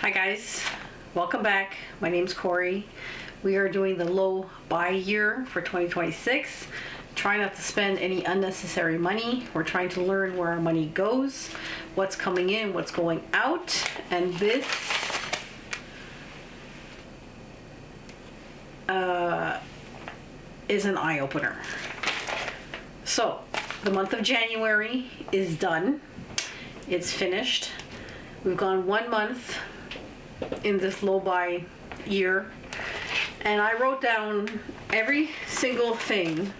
Hi guys, welcome back. My name's Corey. We are doing the low buy year for 2026. Try not to spend any unnecessary money. We're trying to learn where our money goes, what's coming in, what's going out, and this is an eye-opener. So, the month of January is done. It's finished. We've gone 1 month in this low buy year, and I wrote down every single thing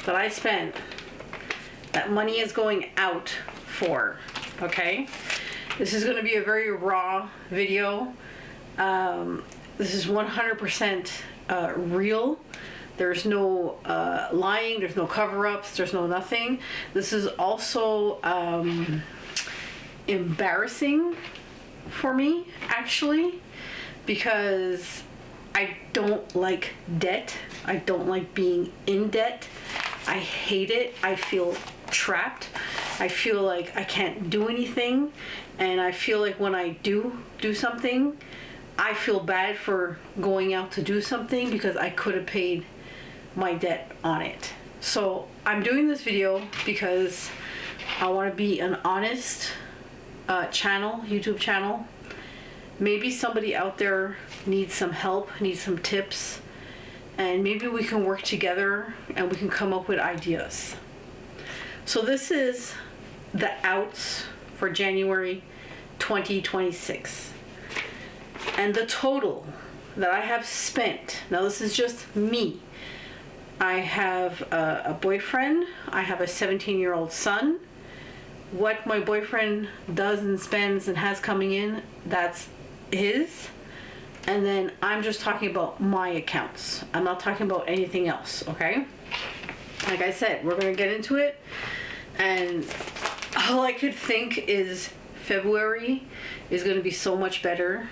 that I spent that money is going out for. Okay, this is going to be a very raw video. This is 100% real. There's no lying, there's no cover-ups, there's no nothing. This is also embarrassing for me, actually, because I don't like debt. I don't like being in debt. I hate it. I feel trapped. I feel like I can't do anything, and I feel like when I do something, I feel bad for going out to do something because I could have paid my debt on it. So I'm doing this video because I want to be an honest YouTube channel. Maybe somebody out there needs some help, needs some tips, and maybe we can work together and we can come up with ideas. So this is the outs for January 2026. And the total that I have spent, now this is just me. I have a boyfriend, I have a 17-year-old son. What my boyfriend does and spends and has coming in, that's his. And then I'm just talking about my accounts. I'm not talking about anything else, okay? Like I said, we're gonna get into it. And all I could think is February is gonna be so much better.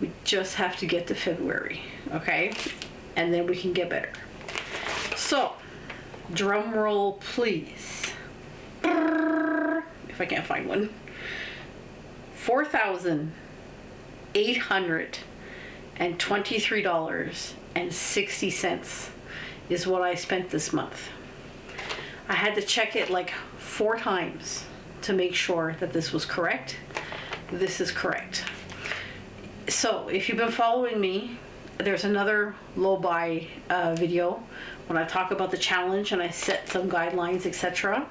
We just have to get to February, okay? And then we can get better. So, drum roll please. If I can't find one. $4,823.60 is what I spent this month. I had to check it like 4 times to make sure that this was correct. This is correct. So if you've been following me, there's another low buy video when I talk about the challenge and I set some guidelines, etc.,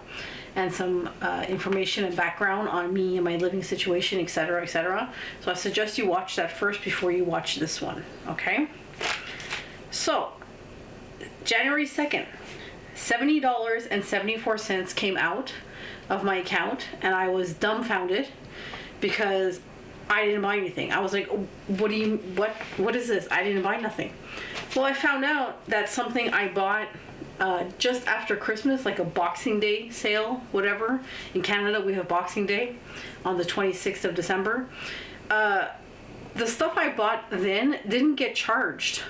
and some information and background on me and my living situation, etc., etc. So I suggest you watch that first before you watch this one, okay? So, January 2nd, $70.74 came out of my account, and I was dumbfounded because I didn't buy anything. I was like, what is this? I didn't buy nothing. Well, I found out that something I bought just after Christmas, like a Boxing Day sale, whatever. In Canada, we have Boxing Day on the 26th of December. The stuff I bought then didn't get charged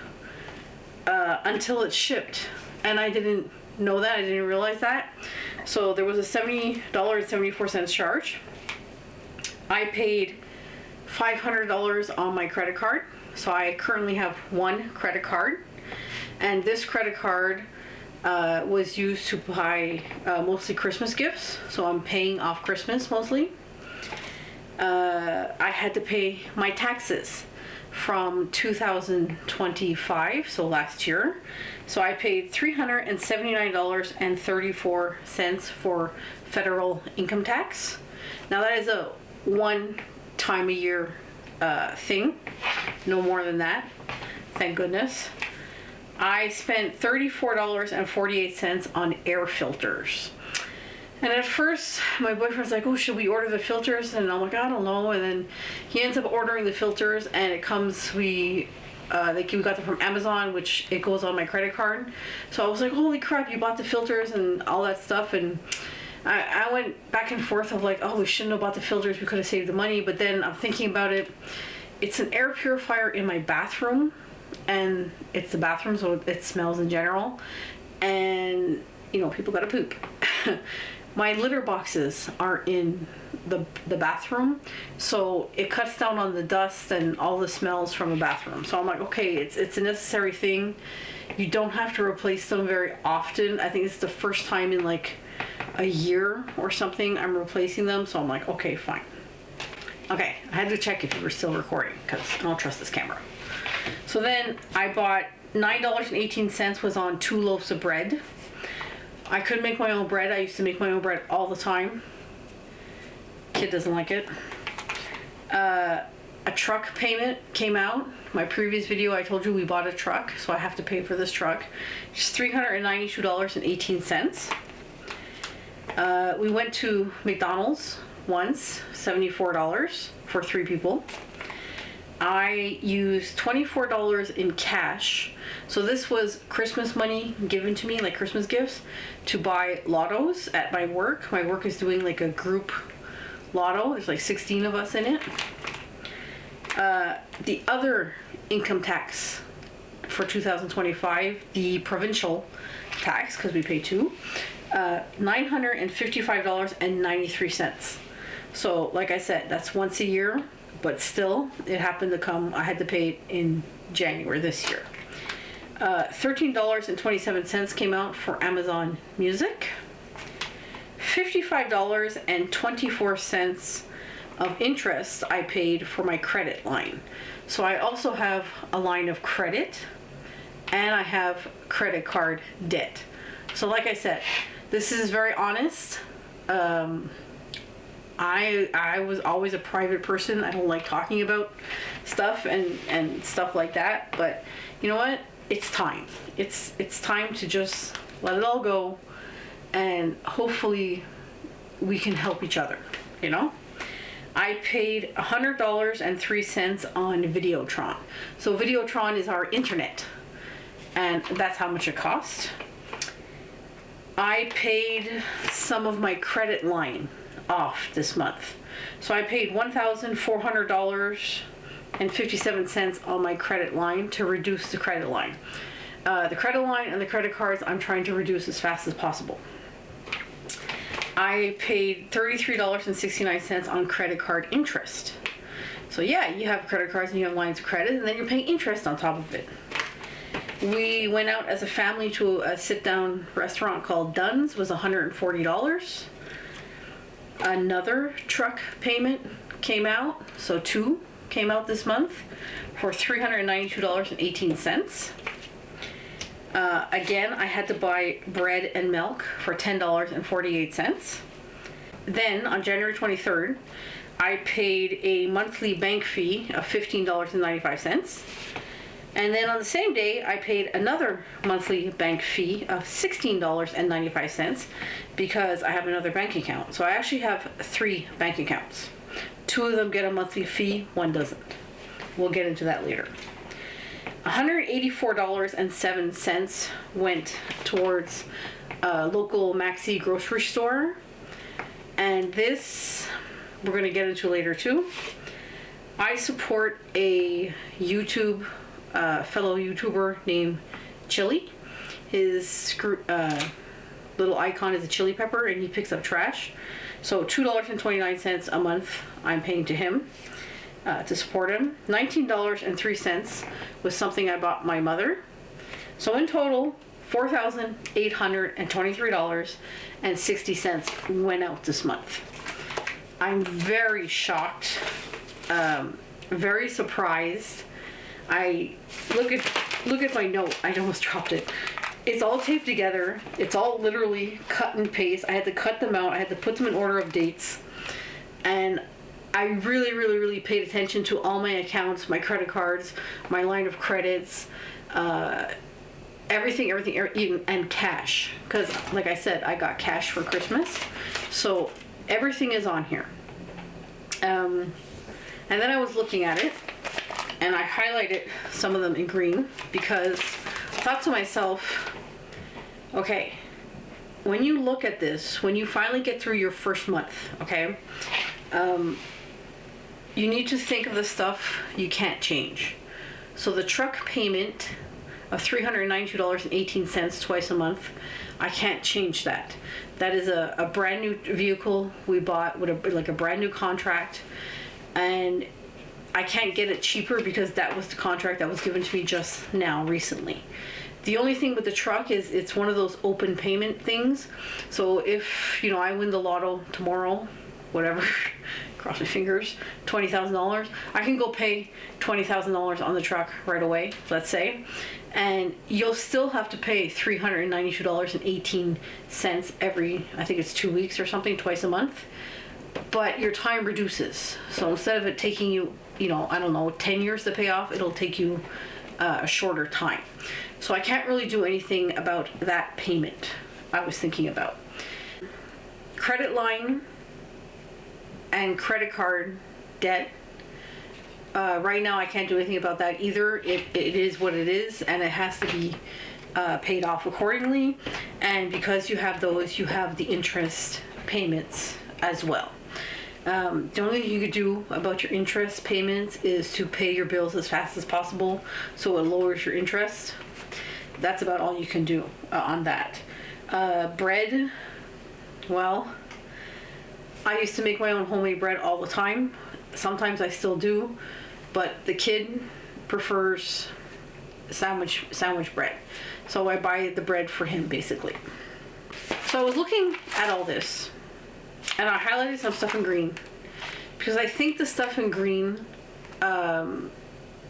until it shipped. And I didn't know that. I didn't realize that. So there was a $70.74 charge. I paid $500 on my credit card. So I currently have 1 credit card. And this credit card was used to buy mostly Christmas gifts, so I'm paying off Christmas mostly. I had to pay my taxes from 2025, so last year. So I paid $379.34 for federal income tax. Now that is a 1 time a year thing, no more than that, thank goodness. I spent $34.48 on air filters. And at first, my boyfriend's like, oh, should we order the filters? And I'm like, I don't know. And then he ends up ordering the filters, and it comes, we got them from Amazon, which it goes on my credit card. So I was like, holy crap, you bought the filters and all that stuff. And I went back and forth of like, oh, we shouldn't have bought the filters. We could have saved the money. But then I'm thinking about it. It's an air purifier in my bathroom. And it's the bathroom, so it smells in general, and you know, people gotta poop. my litter boxes are in the bathroom, so it cuts down on the dust and all the smells from the bathroom. So I'm like, okay, it's a necessary thing. You don't have to replace them very often. I think it's the first time in like a year or something I'm replacing them, so I'm like, okay, fine. Okay, I had to check if you were still recording because I don't trust this camera. So then I bought $9.18 was on 2 loaves of bread. I could make my own bread. I used to make my own bread all the time. Kid doesn't like it. A truck payment came out. My previous video, I told you we bought a truck, so I have to pay for this truck. It's $392.18. We went to McDonald's once, $74 for 3 people. I used $24 in cash. So this was Christmas money given to me, like Christmas gifts, to buy lottos at my work. My work is doing like a group lotto. There's like 16 of us in it. The other income tax for 2025, the provincial tax, because we pay 2, $955.93. So like I said, that's once a year, but still, it happened to come, I had to pay it in January this year. $13.27 came out for Amazon Music. $55.24 of interest I paid for my credit line. So I also have a line of credit and I have credit card debt. So like I said, this is very honest. I was always a private person. I don't like talking about stuff and stuff like that. But you know what? It's time. It's time to just let it all go, and hopefully we can help each other. You know? I paid $100.03 on Videotron. So Videotron is our internet, and that's how much it cost. I paid some of my credit line off this month. So I paid $1,400.57 on my credit line to reduce the credit line. The credit line and the credit cards I'm trying to reduce as fast as possible. I paid $33.69 on credit card interest. So yeah, you have credit cards and you have lines of credit, and then you're paying interest on top of it. We went out as a family to a sit-down restaurant called Dunn's. It was $140. Another truck payment came out, so 2 came out this month for $392.18. Again, I had to buy bread and milk for $10.48. Then on January 23rd, I paid a monthly bank fee of $15.95. And then on the same day, I paid another monthly bank fee of $16.95 because I have another bank account. So I actually have 3 bank accounts. 2 of them get a monthly fee, 1 doesn't. We'll get into that later. $184.07 went towards a local Maxi grocery store. And this, we're going to get into later too. I support a fellow YouTuber named Chili. His little icon is a chili pepper, and he picks up trash. So $2.29 a month I'm paying to him to support him. $19.03 was something I bought my mother. So in total, $4,823.60 went out this month. I'm very shocked, very surprised. I look at my note. I almost dropped it. It's all taped together. It's all literally cut and paste. I had to cut them out. I had to put them in order of dates. And I really, really, really paid attention to all my accounts, my credit cards, my line of credits, everything, even, and cash. Because, like I said, I got cash for Christmas. So everything is on here. And then I was looking at it, and I highlighted some of them in green because I thought to myself, okay, when you look at this, when you finally get through your first month, okay, you need to think of the stuff you can't change. So the truck payment of $392.18 twice a month, I can't change that. That is a brand new vehicle we bought with a brand new contract, and I can't get it cheaper because that was the contract that was given to me just now recently. The only thing with the truck is it's one of those open payment things. So if, I win the lotto tomorrow, whatever, cross my fingers, $20,000, I can go pay $20,000 on the truck right away, let's say, and you'll still have to pay $392.18 every, I think it's 2 weeks or something, twice a month, but your time reduces. So instead of it taking you, 10 years to pay off, it'll take you a shorter time. So I can't really do anything about that payment I was thinking about. Credit line and credit card debt. Right now I can't do anything about that either. It is what it is, and it has to be paid off accordingly. And because you have those, you have the interest payments as well. The only thing you could do about your interest payments is to pay your bills as fast as possible so it lowers your interest. That's about all you can do on that. Bread, well, I used to make my own homemade bread all the time. Sometimes I still do, but the kid prefers sandwich bread. So I buy the bread for him, basically. So I was looking at all this, and I highlighted some stuff in green, because I think the stuff in green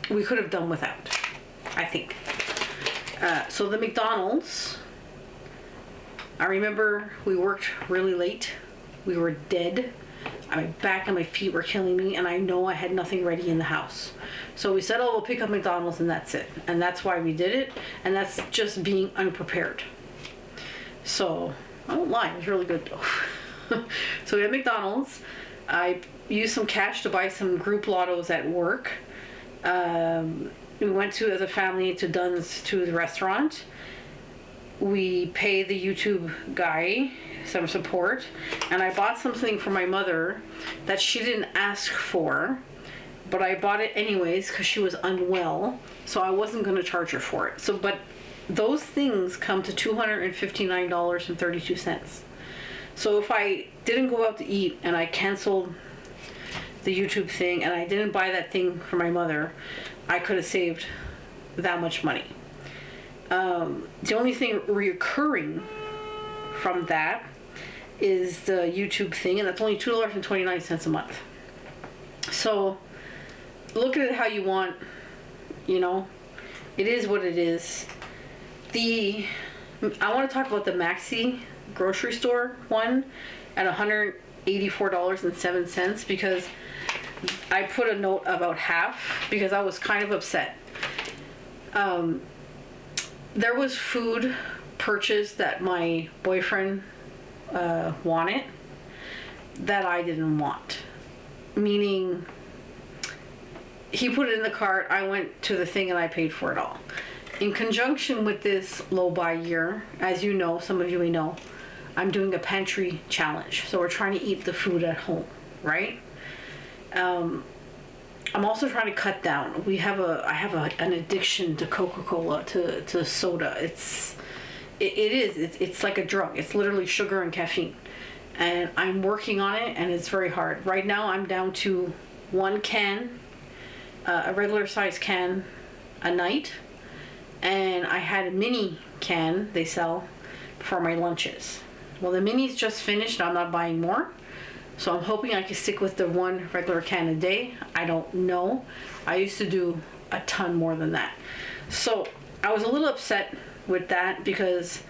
we could have done without, I think. So the McDonald's, I remember we worked really late. We were dead. My back and my feet were killing me, and I know I had nothing ready in the house. So we said, we'll pick up McDonald's and that's it. And that's why we did it, and that's just being unprepared. So, I won't lie, it was really good though. So we had McDonald's. I used some cash to buy some group lottos at work. We went to, as a family, to Dunn's, to the restaurant. We pay the YouTube guy some support, and I bought something for my mother that she didn't ask for, but I bought it anyways because she was unwell, so I wasn't going to charge her for it. So, but those things come to $259.32. So if I didn't go out to eat and I canceled the YouTube thing and I didn't buy that thing for my mother, I could have saved that much money. The only thing reoccurring from that is the YouTube thing, and that's only $2.29 a month. So look at it how you want. It is what it is. I want to talk about the Maxi grocery store one at $184.07, because I put a note about half because I was kind of upset. There was food purchased that my boyfriend wanted that I didn't want. Meaning, he put it in the cart, I went to the thing, and I paid for it all. In conjunction with this low buy year, as you know, some of you may know, I'm doing a pantry challenge. So we're trying to eat the food at home, right? I'm also trying to cut down. I have an addiction to Coca-Cola, to soda. It's like a drug. It's literally sugar and caffeine. And I'm working on it, and it's very hard. Right now I'm down to one can, a regular size can a night. And I had a mini can they sell for my lunches. Well, the mini's just finished, and I'm not buying more. So I'm hoping I can stick with the one regular can a day. I don't know. I used to do a ton more than that. So I was a little upset with that because,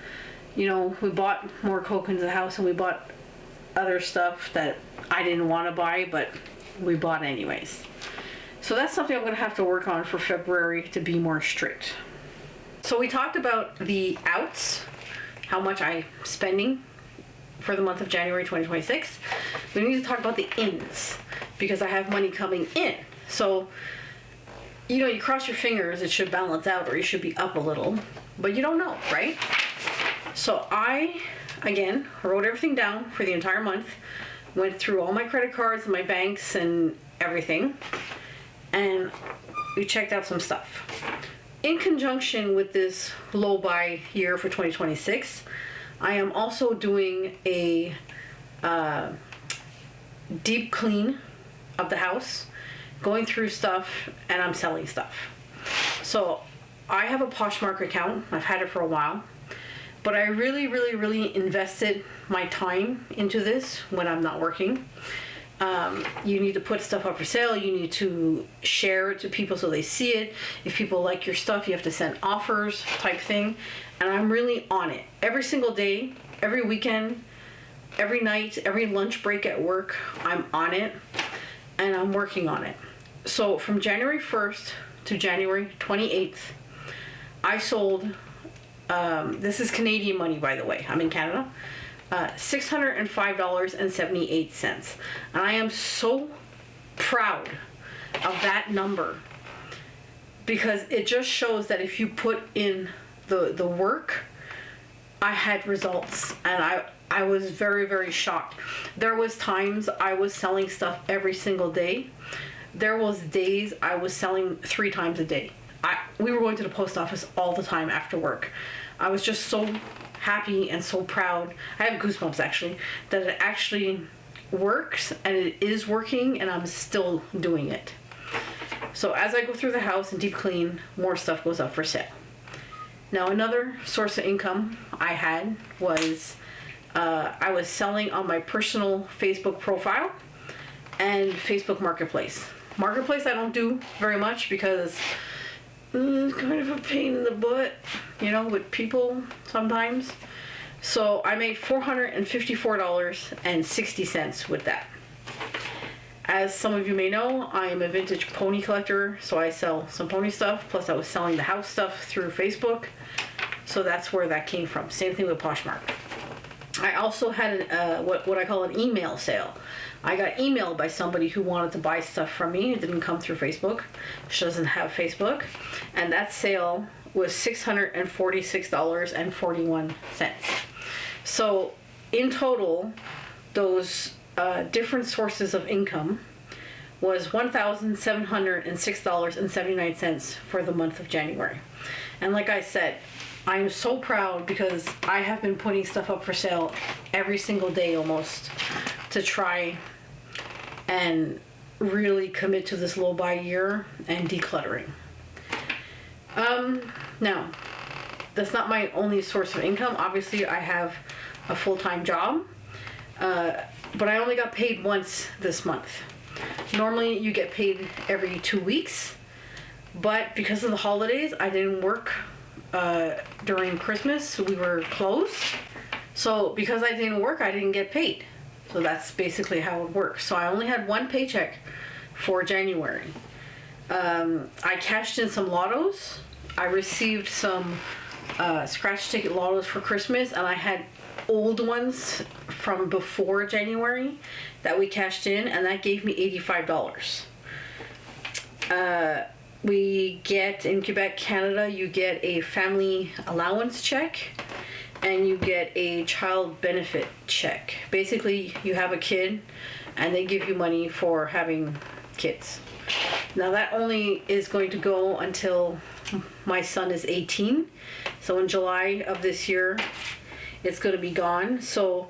we bought more Coke into the house, and we bought other stuff that I didn't want to buy, but we bought anyways. So that's something I'm going to have to work on for February to be more strict. So we talked about the outs, how much I'm spending for the month of January 2026. We need to talk about the ins, because I have money coming in. So, you cross your fingers, it should balance out, or you should be up a little, but you don't know, right? So I, again, wrote everything down for the entire month, went through all my credit cards and my banks and everything, and we checked out some stuff. In conjunction with this low buy year for 2026, I am also doing a deep clean of the house, going through stuff, and I'm selling stuff. So I have a Poshmark account. I've had it for a while, but I really invested my time into this when I'm not working. You need to put stuff up for sale. You need to share it to people so they see it. If people like your stuff, you have to send offers type thing. And I'm really on it. Every single day, every weekend, every night, every lunch break at work, I'm on it and I'm working on it. So from January 1st to January 28th, I sold, this is Canadian money, by the way. I'm in Canada. $605.78. And I am so proud of that number because it just shows that if you put in the work, I had results, and I was very shocked. There was times I was selling stuff every single day. There was days I was selling 3 times a day. We were going to the post office all the time after work. I was just so happy and so proud. I have goosebumps actually that it actually works, and it is working, and I'm still doing it. So as I go through the house and deep clean, more stuff goes up for sale. Now another source of income I had was I was selling on my personal Facebook profile and Facebook Marketplace. Marketplace I don't do very much because it's kind of a pain in the butt, with people sometimes. So I made $454.60 with that. As some of you may know, I am a vintage pony collector, so I sell some pony stuff, plus I was selling the house stuff through Facebook. So that's where that came from. Same thing with Poshmark. I also had what I call an email sale. I got emailed by somebody who wanted to buy stuff from me. It didn't come through Facebook. She doesn't have Facebook. And that sale was $646.41. So in total, those different sources of income was $1,706.79 for the month of January. And like I said, I am so proud because I have been putting stuff up for sale every single day almost to try and really commit to this low buy year and decluttering. Now, that's not my only source of income. Obviously, I have a full-time job, but I only got paid once this month. Normally, you get paid every 2 weeks, but because of the holidays, I didn't work during Christmas. We were closed. So because I didn't work, I didn't get paid. So that's basically how it works. So I only had one paycheck for January. I cashed in some lottos. I received some scratch ticket lottos for Christmas, and I had old ones from before January that we cashed in, and that gave me $85. We get, in Quebec, Canada, you get a family allowance check and you get a child benefit check. Basically, you have a kid and they give you money for having kids. Now that only is going to go until my son is 18. So in July of this year, it's going to be gone. So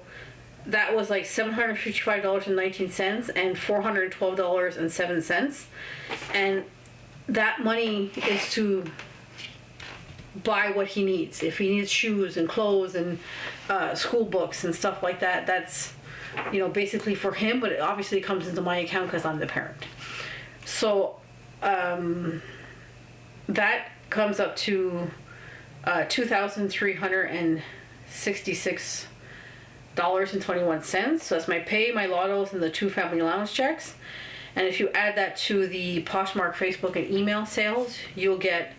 that was like $755.19 and $412.07. And that money is to buy what he needs. If he needs shoes and clothes and school books and stuff like that, that's, basically for him, but it obviously comes into my account because I'm the parent. So that comes up to $2,366.21. So that's my pay, my lottos, and the 2 family allowance checks. And if you add that to the Poshmark Facebook and email sales, you'll get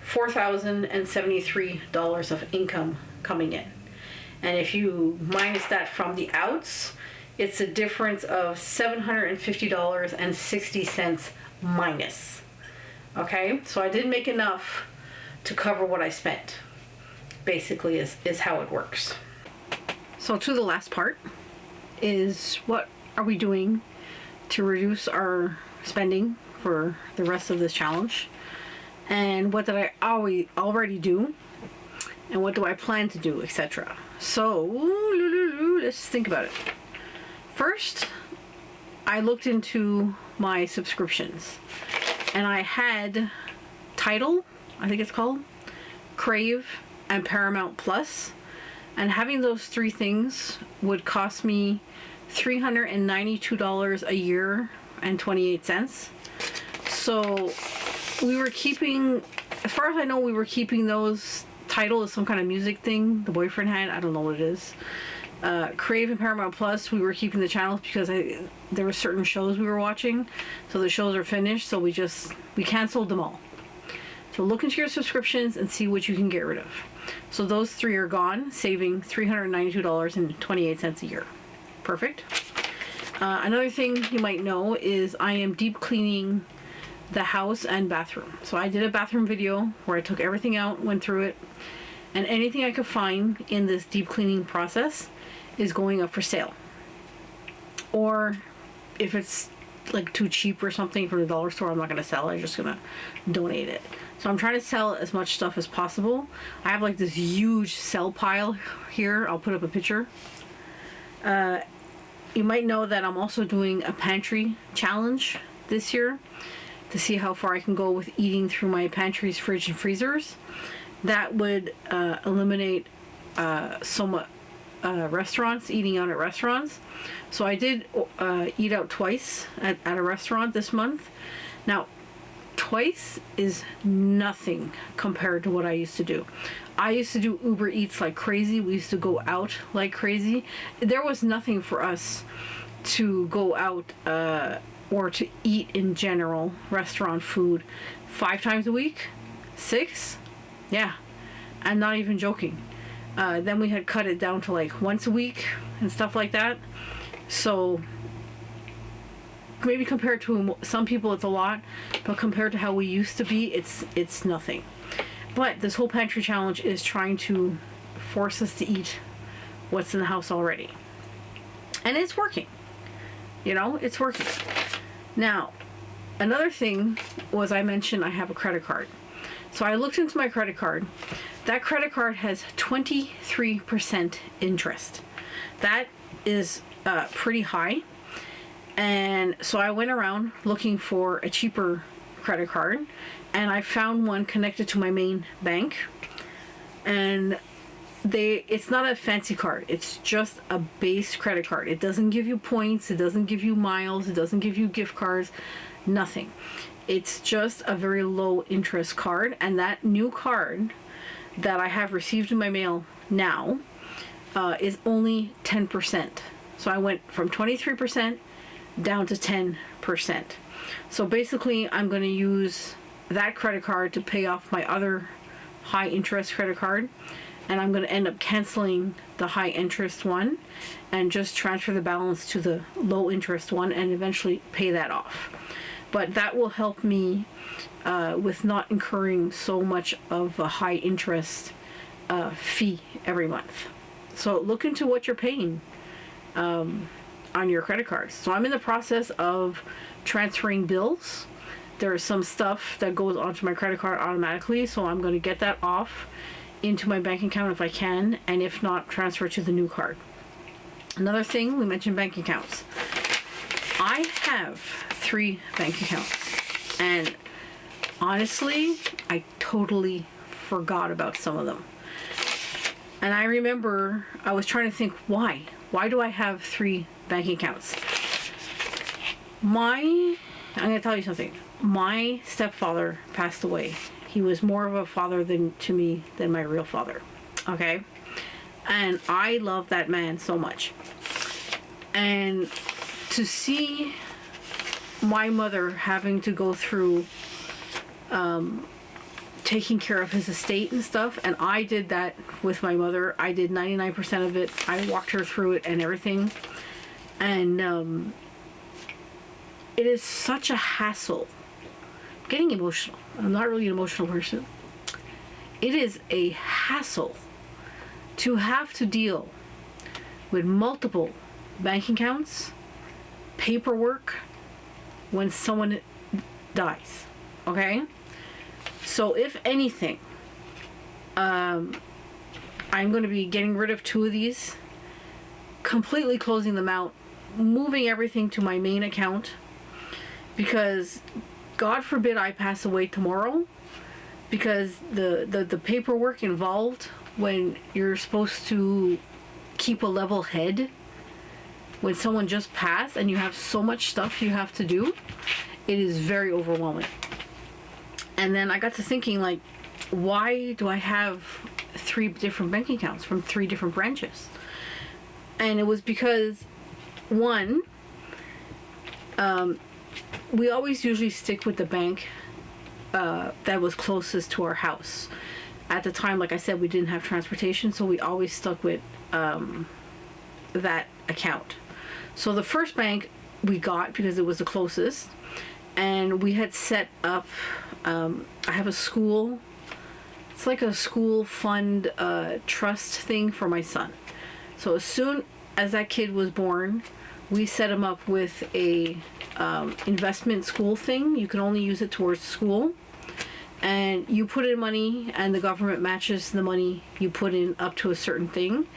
$4,073 of income coming in. And if you minus that from the outs, it's a difference of $750.60 minus. Okay, so I didn't make enough to cover what I spent. Basically is how it works. So to the last part is, what are we doing to reduce our spending for the rest of this challenge? And what did I already do? And what do I plan to do, etc. So, let's think about it. First, I looked into my subscriptions, and I had Tidal, I think it's called, Crave, and Paramount Plus, and having those three things would cost me $392 a year and 28 cents. So we were keeping, as far as I know, we were keeping those. Tidal is some kind of music thing the boyfriend had. I don't know what it is. Crave and Paramount Plus, we were keeping the channels because there were certain shows we were watching. So the shows are finished, so we canceled them all. So look into your subscriptions and see what you can get rid of. So those three are gone, saving $392.28 a year. Perfect. Another thing you might know is I am deep cleaning the house and bathroom. So I did a bathroom video where I took everything out, went through it, and anything I could find in this deep cleaning process is going up for sale. Or if it's like too cheap or something from the dollar store, I'm not going to sell it. I'm just going to donate it. So I'm trying to sell as much stuff as possible. I have like this huge sell pile here. I'll put up a picture. You might know that I'm also doing a pantry challenge this year to see how far I can go with eating through my pantries, fridge, and freezers. That would eliminate some restaurants, eating out at restaurants. So I did eat out twice at a restaurant this month. Now, twice is nothing compared to what I used to do. I used to do Uber Eats like crazy. We used to go out like crazy. There was nothing for us to go out or to eat in general, restaurant food, 5 times a week, 6, yeah, I'm not even joking. Then we had cut it down to like once a week and stuff like that. So maybe compared to some people it's a lot, but compared to how we used to be, it's nothing. But this whole pantry challenge is trying to force us to eat what's in the house already, and it's working. You know, it's working. Now, another thing was, I mentioned I have a credit card. So I looked into my credit card. That credit card has 23% interest. That is pretty high. And so I went around looking for a cheaper credit card, and I found one connected to my main bank. And it's not a fancy card. It's just a base credit card. It doesn't give you points. It doesn't give you miles. It doesn't give you gift cards. Nothing. It's just a very low interest card. And that new card that I have received in my mail now is only 10%. So I went from 23% down to 10%. So basically I'm going to use that credit card to pay off my other high interest credit card. And I'm going to end up canceling the high interest one and just transfer the balance to the low interest one and eventually pay that off. But that will help me with not incurring so much of a high interest fee every month. So look into what you're paying on your credit cards. So I'm in the process of transferring bills. There's some stuff that goes onto my credit card automatically, so I'm going to get that off into my bank account if I can, and if not, transfer to the new card. Another thing, we mentioned bank accounts. I have 3 bank accounts, and honestly, I totally forgot about some of them. And I remember I was trying to think, why do I have 3 bank accounts? I'm going to tell you something. My stepfather passed away. He was more of a father to me than my real father. Okay? And I love that man so much. And to see my mother having to go through taking care of his estate and stuff, and I did that with my mother. I did 99% of it. I walked her through it and everything. And it is such a hassle. Getting emotional. I'm not really an emotional person. It is a hassle to have to deal with multiple bank accounts, paperwork, when someone dies. Okay? So if anything, I I'm going to be getting rid of 2 of these, completely closing them out, moving everything to my main account, because God forbid I pass away tomorrow, because the paperwork involved when you're supposed to keep a level head when someone just passed and you have so much stuff you have to do, it is very overwhelming. And then I got to thinking, like, why do I have 3 different bank accounts from 3 different branches? And it was because, one, we always usually stick with the bank that was closest to our house. At the time, like I said, we didn't have transportation, so we always stuck with that account. So the first bank we got because it was the closest, and we had set up, I have a school, it's like a school fund trust thing for my son. So as soon as that kid was born, we set him up with a investment school thing. You can only use it towards school, and you put in money and the government matches the money you put in up to a certain thing.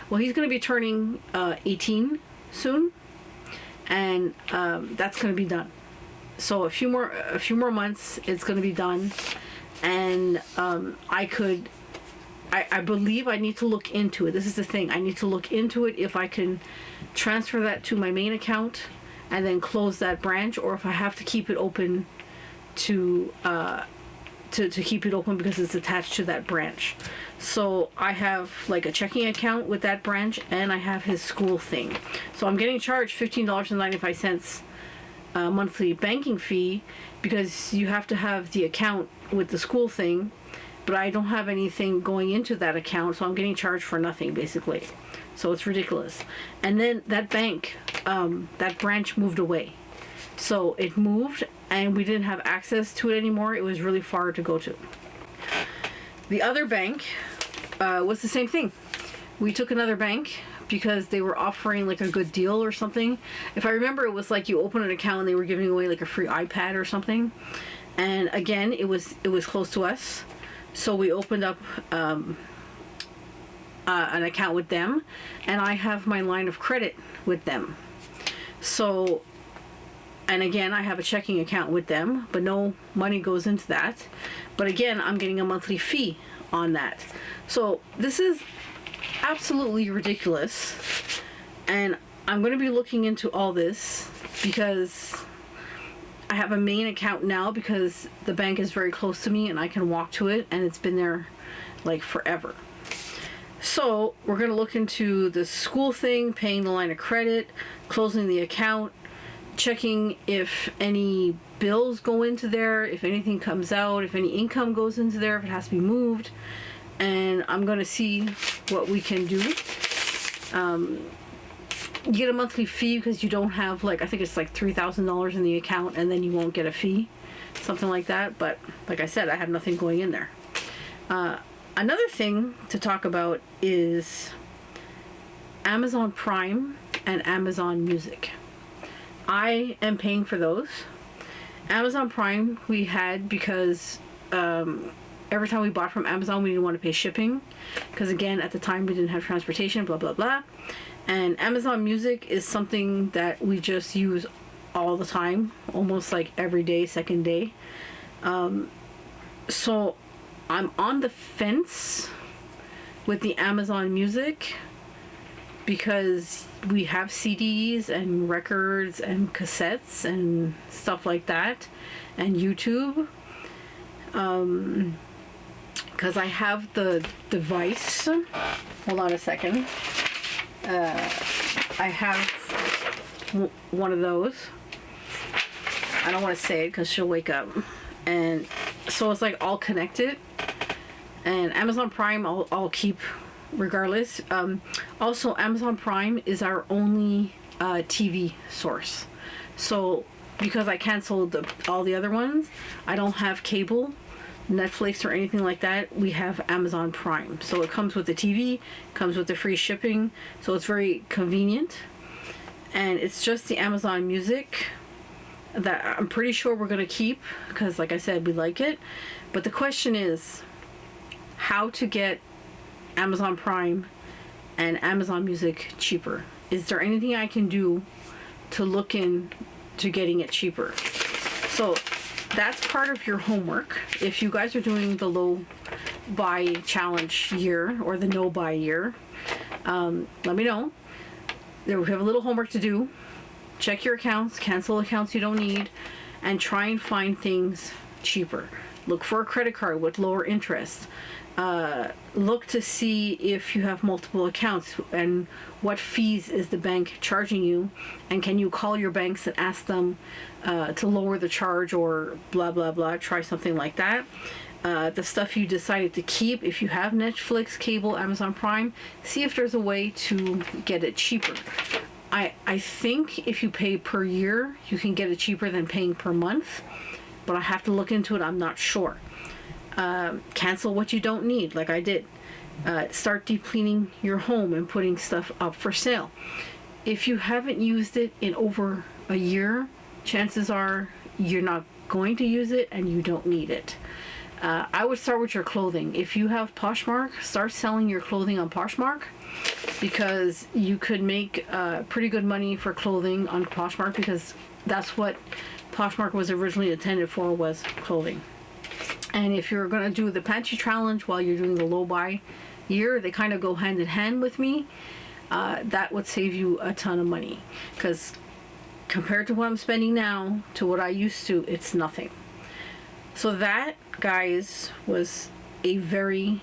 Well, he's going to be turning 18 soon, and that's going to be done. So a few more months, it's going to be done, and I believe I need to look into it. This is the thing. I need to look into it if I can transfer that to my main account and then close that branch, or if I have to keep it open to keep it open because it's attached to that branch. So I have like a checking account with that branch, and I have his school thing. So I'm getting charged $15.95 monthly banking fee because you have to have the account with the school thing, but I don't have anything going into that account, so I'm getting charged for nothing basically. So it's ridiculous. And then that bank, that branch moved away. So it moved and we didn't have access to it anymore. It was really far to go to. The other bank was the same thing. We took another bank because they were offering like a good deal or something. If I remember, it was like you open an account and they were giving away like a free iPad or something. And again, it was close to us. So we opened up an account with them, and I have my line of credit with them. So, and again, I have a checking account with them, but no money goes into that. But again, I'm getting a monthly fee on that. So this is absolutely ridiculous. And I'm going to be looking into all this because I have a main account now because the bank is very close to me and I can walk to it, and it's been there like forever. So we're going to look into the school thing, paying the line of credit, closing the account, checking if any bills go into there, if anything comes out, if any income goes into there, if it has to be moved. And I'm going to see what we can do. You get a monthly fee because you don't have, like, I think it's like $3,000 in the account, and then you won't get a fee, something like that. But like I said, I have nothing going in there. Another thing to talk about is Amazon Prime and Amazon Music. I am paying for those. Amazon Prime we had because every time we bought from Amazon, we didn't want to pay shipping because, again, at the time we didn't have transportation, blah blah blah. And Amazon Music is something that we just use all the time, almost like every day, second day. So I'm on the fence with the Amazon Music because we have CDs and records and cassettes and stuff like that, and YouTube. Because I have the device. Hold on a second. I have one of those. I don't want to say it because she'll wake up. And so it's like all connected. And Amazon Prime I'll keep regardless. Also, Amazon Prime is our only TV source. So because I canceled all the other ones, I don't have cable, Netflix, or anything like that. We have Amazon Prime. So it comes with the TV, comes with the free shipping, so it's very convenient. And it's just the Amazon Music that I'm pretty sure we're going to keep because, like I said, we like it. But the question is how to get Amazon Prime and Amazon Music cheaper? Is there anything I can do to look into getting it cheaper? So that's part of your homework. If you guys are doing the low buy challenge year or the no buy year, let me know. We have a little homework to do. Check your accounts, cancel accounts you don't need, and try and find things cheaper. Look for a credit card with lower interest. Look to see if you have multiple accounts and what fees is the bank charging you, and can you call your banks and ask them to lower the charge or blah blah blah. Try something like that. The stuff you decided to keep, if you have Netflix, cable, Amazon Prime, see if there's a way to get it cheaper. I think if you pay per year, you can get it cheaper than paying per month, but I have to look into it. I'm not sure. Cancel what you don't need, like I did. Start deep cleaning your home and putting stuff up for sale. If you haven't used it in over a year, chances are you're not going to use it and you don't need it. I would start with your clothing. If you have Poshmark, start selling your clothing on Poshmark, because you could make pretty good money for clothing on Poshmark, because that's what Poshmark was originally intended for, was clothing. And if you're going to do the pantry challenge while you're doing the low buy year, they kind of go hand in hand with me. That would save you a ton of money, because compared to what I'm spending now to what I used to, it's nothing. So that, guys, was a very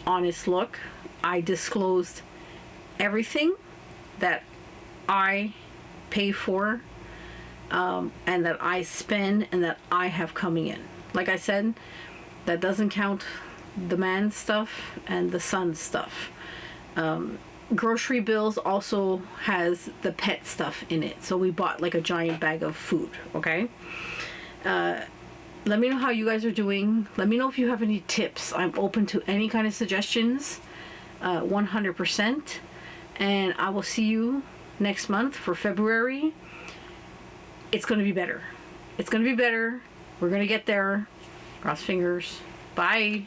honest look. I disclosed everything that I pay for, and that I spend and that I have coming in. Like I said, that doesn't count the man's stuff and the son's stuff. Grocery bills also has the pet stuff in it. So we bought like a giant bag of food, okay? Let me know how you guys are doing. Let me know if you have any tips. I'm open to any kind of suggestions, 100%. And I will see you next month for February. It's going to be better. It's going to be better. We're going to get there. Cross fingers. Bye.